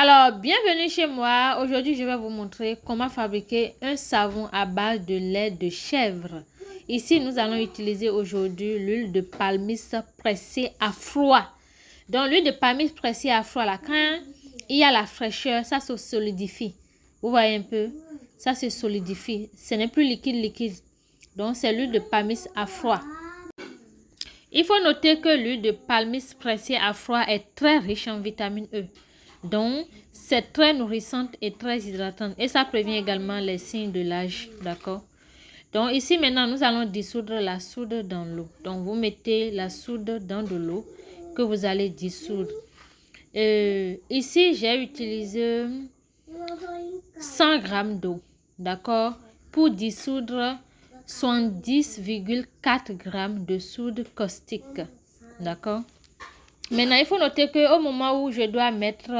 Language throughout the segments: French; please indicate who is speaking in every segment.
Speaker 1: Alors, bienvenue chez moi. Aujourd'hui, je vais vous montrer comment fabriquer un savon à base de lait de chèvre. Ici, nous allons utiliser aujourd'hui l'huile de palmis pressée à froid. Donc, l'huile de palmis pressée à froid, là, quand il y a la fraîcheur, ça se solidifie. Vous voyez un peu? Ça se solidifie. Ce n'est plus liquide. Donc, c'est l'huile de palmis à froid. Il faut noter que l'huile de palmis pressée à froid est très riche en vitamine E. Donc, c'est très nourrissante et très hydratante. Et ça prévient également les signes de l'âge. D'accord? Donc, ici, maintenant, nous allons dissoudre la soude dans l'eau. Donc, vous mettez la soude dans de l'eau que vous allez dissoudre. Ici, j'ai utilisé 100 g d'eau. D'accord? Pour dissoudre 70,4 g de soude caustique. D'accord? Maintenant, il faut noter qu'au moment où je dois mettre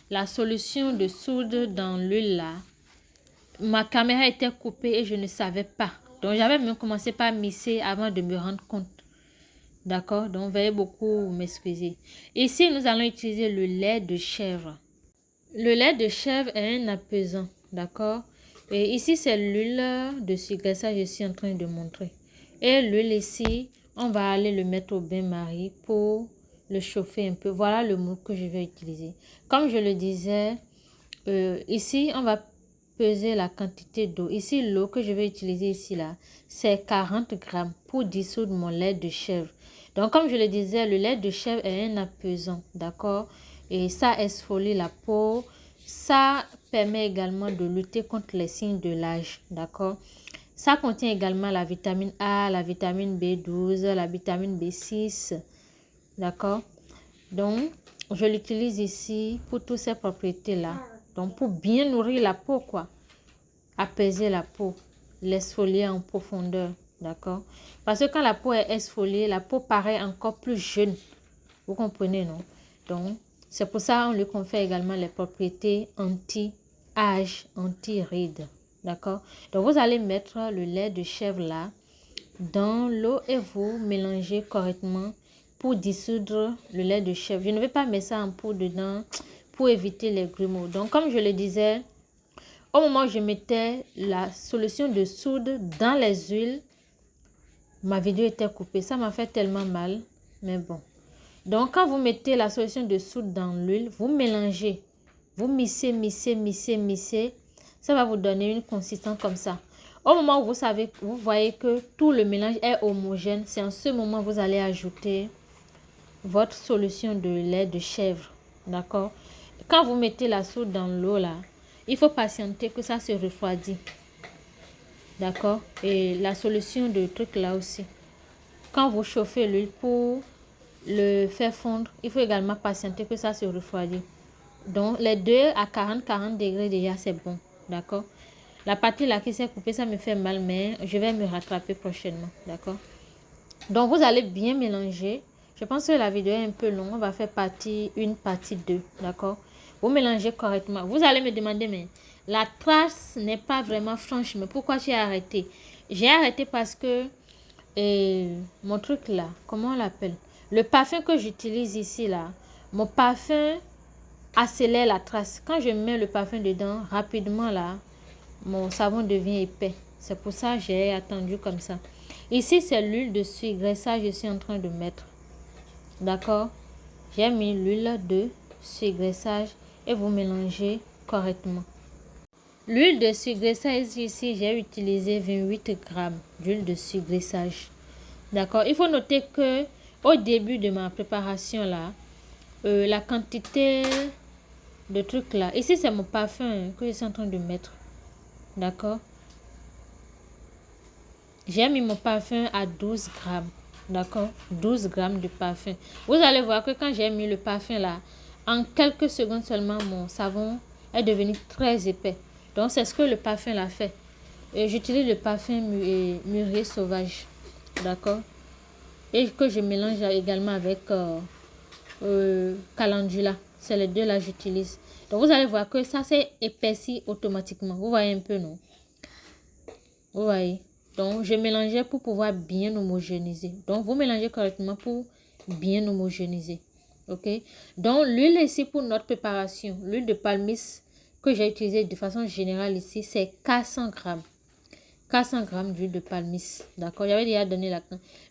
Speaker 1: la solution de soude dans l'huile là, ma caméra était coupée et je ne savais pas. Donc, j'avais même commencé par mixer avant de me rendre compte. D'accord? Donc, veuillez beaucoup m'excuser. Ici, nous allons utiliser le lait de chèvre. Le lait de chèvre est un apaisant. D'accord? Et ici, c'est l'huile de sucre. Ça, je suis en train de montrer. Et l'huile ici, on va aller le mettre au bain-marie pour le chauffer un peu. Voilà le moule que je vais utiliser. Comme je le disais, ici, on va peser la quantité d'eau. Ici, l'eau que je vais utiliser ici, là, c'est 40 g pour dissoudre mon lait de chèvre. Donc, comme je le disais, le lait de chèvre est un apaisant. D'accord? Et ça exfolie la peau. Ça permet également de lutter contre les signes de l'âge. D'accord? Ça contient également la vitamine A, la vitamine B12, la vitamine B6. D'accord? Donc, je l'utilise ici pour toutes ces propriétés-là. Donc, pour bien nourrir la peau, quoi. Apaiser la peau. L'exfolier en profondeur. D'accord? Parce que quand la peau est exfoliée, la peau paraît encore plus jeune. Vous comprenez, non? Donc, c'est pour ça qu'on lui confère également les propriétés anti-âge, anti-rides. D'accord? Donc, vous allez mettre le lait de chèvre là dans l'eau et vous mélangez correctement pour dissoudre le lait de chèvre. Je ne vais pas mettre ça en poudre dedans pour éviter les grumeaux. Donc, comme je le disais, au moment où je mettais la solution de soude dans les huiles, ma vidéo était coupée. Ça m'a fait tellement mal, mais bon. Donc, quand vous mettez la solution de soude dans l'huile, vous mélangez. Vous mixez. Ça va vous donner une consistance comme ça. Au moment où vous voyez que tout le mélange est homogène, c'est en ce moment que vous allez ajouter votre solution de lait de chèvre. D'accord? Quand vous mettez la soude dans l'eau là, il faut patienter que ça se refroidit. D'accord? Et la solution de truc là aussi. Quand vous chauffez l'huile pour le faire fondre, il faut également patienter que ça se refroidisse. Donc, les deux à 40 degrés déjà, c'est bon. D'accord? La partie là qui s'est coupée, ça me fait mal, mais je vais me rattraper prochainement. D'accord? Donc, vous allez bien mélanger. Je pense que la vidéo est un peu longue. On va faire partie 1, partie 2. D'accord? Vous mélangez correctement. Vous allez me demander, mais la trace n'est pas vraiment franche. Mais pourquoi j'ai arrêté? J'ai arrêté parce que mon truc là, comment on l'appelle? Le parfum que j'utilise ici là, mon parfum accélère la trace. Quand je mets le parfum dedans, rapidement là, mon savon devient épais. C'est pour ça que j'ai attendu comme ça. Ici, c'est l'huile de sucre. Ça, je suis en train de mettre. D'accord? J'ai mis l'huile de sucre et vous mélangez correctement. L'huile de sucre ici, j'ai utilisé 28 g d'huile de sucre. D'accord? Il faut noter que au début de ma préparation là, la quantité de trucs là, ici c'est mon parfum que je suis en train de mettre. D'accord? J'ai mis mon parfum à 12 g. D'accord? 12 g de parfum. Vous allez voir que quand j'ai mis le parfum là, en quelques secondes seulement, mon savon est devenu très épais. Donc, c'est ce que le parfum l'a fait. J'utilise le parfum mûrier sauvage. D'accord? Et que je mélange également avec calendula. C'est les deux là que j'utilise. Donc, vous allez voir que ça s'est épaissi automatiquement. Vous voyez un peu, non? Vous voyez? Donc, je mélangeais pour pouvoir bien homogénéiser. Donc, vous mélangez correctement pour bien homogénéiser. Ok. Donc, l'huile ici pour notre préparation, l'huile de palmiste que j'ai utilisée de façon générale ici, c'est 400 grammes. 400 grammes d'huile de palmiste. D'accord. J'avais déjà donné la...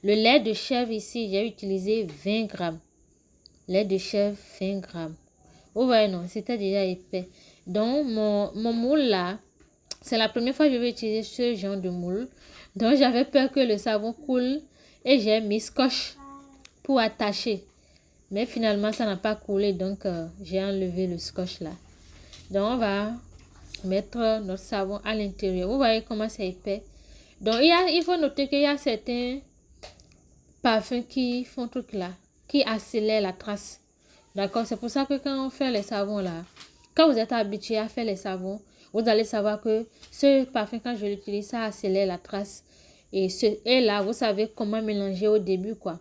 Speaker 1: Le lait de chèvre ici, j'ai utilisé 20 grammes. Lait de chèvre, 20 grammes. Oh ouais, non, c'était déjà épais. Donc, mon moule là, c'est la première fois que je vais utiliser ce genre de moule. Donc, j'avais peur que le savon coule et j'ai mis scotch pour attacher. Mais finalement, ça n'a pas coulé, donc j'ai enlevé le scotch là. Donc, on va mettre notre savon à l'intérieur. Vous voyez comment c'est épais. Donc, il faut noter qu'il y a certains parfums qui font truc là, qui accélèrent la trace. D'accord? C'est pour ça que quand on fait les savons là, quand vous êtes habitué à faire les savons, vous allez savoir que ce parfum, quand je l'utilise, ça accélère la trace. Et là, vous savez comment mélanger au début, quoi.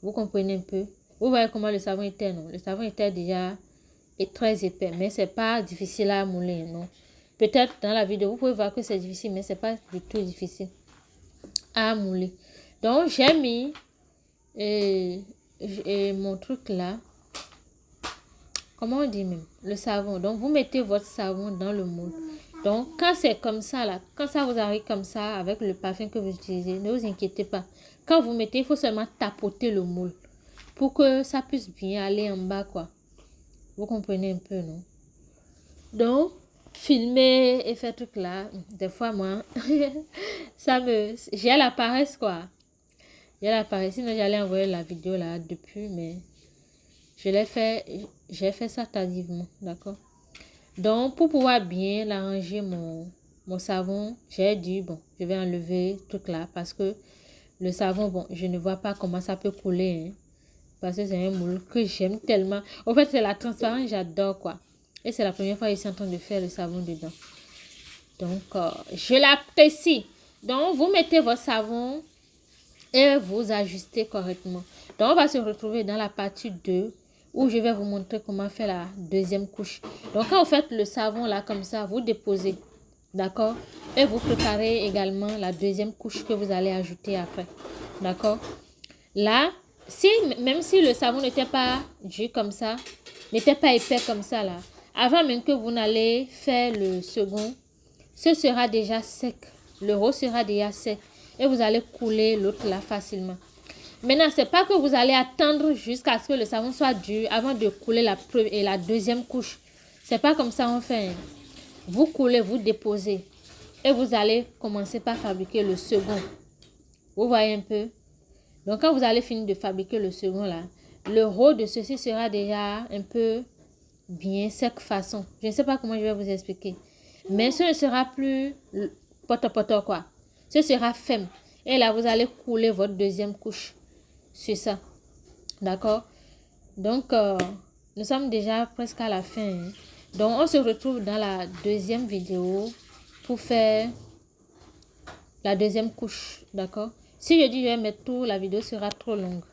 Speaker 1: Vous comprenez un peu? Vous voyez comment le savon était, non? Le savon était déjà très épais, mais c'est pas difficile à mouler, non? Peut-être dans la vidéo, vous pouvez voir que c'est difficile, mais c'est pas du tout difficile à mouler. Donc, j'ai mis mon truc là. Comment on dit même? Le savon. Donc, vous mettez votre savon dans le moule. Donc, quand c'est comme ça, là, quand ça vous arrive comme ça, avec le parfum que vous utilisez, ne vous inquiétez pas. Quand vous mettez, il faut seulement tapoter le moule pour que ça puisse bien aller en bas, quoi. Vous comprenez un peu, non? Donc, filmer et faire truc là, des fois, moi, j'ai la paresse, quoi. J'ai la paresse. Sinon, j'allais envoyer la vidéo là depuis, mais j'ai fait ça tardivement, d'accord? Donc, pour pouvoir bien arranger mon savon, j'ai dit, bon, je vais enlever tout là parce que le savon, bon, je ne vois pas comment ça peut couler, hein, parce que c'est un moule que j'aime tellement. En fait, c'est la transparence, j'adore, quoi. Et c'est la première fois que je suis en train de faire le savon dedans. Donc, je l'apprécie. Donc, vous mettez votre savon et vous ajustez correctement. Donc, on va se retrouver dans la partie 2 où je vais vous montrer comment faire la deuxième couche. Donc, quand vous faites le savon là comme ça, vous déposez, d'accord? Et vous préparez également la deuxième couche que vous allez ajouter après, d'accord? Là, même si le savon n'était pas dur comme ça, n'était pas épais comme ça là, avant même que vous n'allez faire le second, ce sera déjà sec. Le rose sera déjà sec. Et vous allez couler l'autre là facilement. Maintenant, c'est pas que vous allez attendre jusqu'à ce que le savon soit dur avant de couler la deuxième couche. C'est pas comme ça on fait. Vous coulez, vous déposez. Et vous allez commencer par fabriquer le second. Vous voyez un peu? Donc, quand vous allez finir de fabriquer le second là, le rose de ceci sera déjà un peu bien sec façon. Je ne sais pas comment je vais vous expliquer. Mais ce ne sera plus poto quoi. Ce sera ferme. Et là, vous allez couler votre deuxième couche. C'est ça. D'accord? Donc, nous sommes déjà presque à la fin. Hein. Donc, on se retrouve dans la deuxième vidéo pour faire la deuxième couche. D'accord? Si je dis je vais mettre tout, la vidéo sera trop longue.